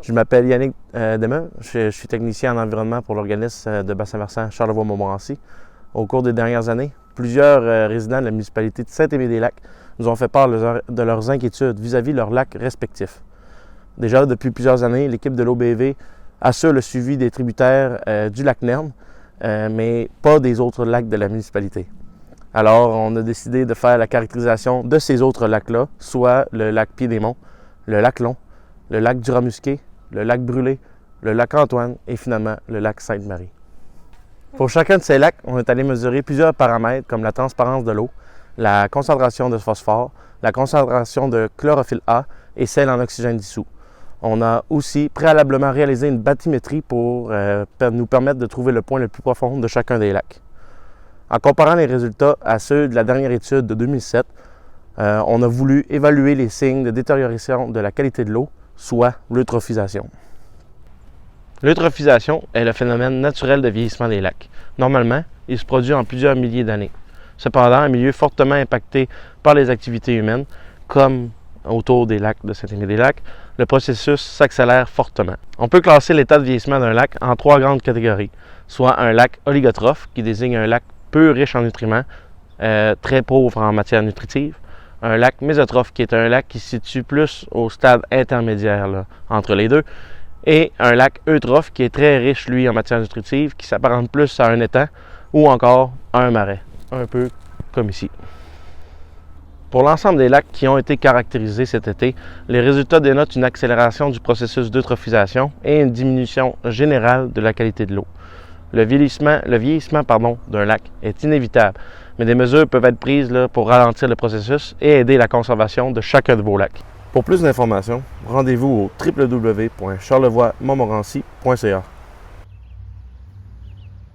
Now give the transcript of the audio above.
Je m'appelle Yannick Demeux, je suis technicien en environnement pour l'organisme de Bassin-Versant Charlevoix-Montmorency. Au cours des dernières années, plusieurs résidents de la municipalité de Saint-Aimé-des-Lacs nous ont fait part de leurs inquiétudes vis-à-vis leurs lacs respectifs. Déjà, depuis plusieurs années, l'équipe de l'OBV assure le suivi des tributaires du lac Nerne, mais pas des autres lacs de la municipalité. Alors, on a décidé de faire la caractérisation de ces autres lacs-là, soit le lac Pied-des-Monts, le lac Long, le lac du Ramusqué, le lac Brûlé, le lac Antoine et finalement le lac Sainte-Marie. Pour chacun de ces lacs, on est allé mesurer plusieurs paramètres comme la transparence de l'eau, la concentration de phosphore, la concentration de chlorophylle A et celle en oxygène dissous. On a aussi préalablement réalisé une bathymétrie pour nous permettre de trouver le point le plus profond de chacun des lacs. En comparant les résultats à ceux de la dernière étude de 2007, on a voulu évaluer les signes de détérioration de la qualité de l'eau, soit l'eutrophisation. L'eutrophisation est le phénomène naturel de vieillissement des lacs. Normalement, il se produit en plusieurs milliers d'années. Cependant, un milieu fortement impacté par les activités humaines, comme autour des lacs de Saint-Aimé-des-Lacs, le processus s'accélère fortement. On peut classer l'état de vieillissement d'un lac en trois grandes catégories, soit un lac oligotrophe, qui désigne un lac peu riche en nutriments, très pauvre en matière nutritive, un lac mésotrophe, qui est un lac qui se situe plus au stade intermédiaire là, entre les deux, et un lac eutrophe, qui est très riche, lui, en matière nutritive, qui s'apparente plus à un étang ou encore à un marais, un peu comme ici. Pour l'ensemble des lacs qui ont été caractérisés cet été, les résultats dénotent une accélération du processus d'eutrophisation et une diminution générale de la qualité de l'eau. Le vieillissement d'un lac est inévitable, mais des mesures peuvent être prises pour ralentir le processus et aider la conservation de chacun de vos lacs. Pour plus d'informations, rendez-vous au www.charlevoixmontmorency.ca.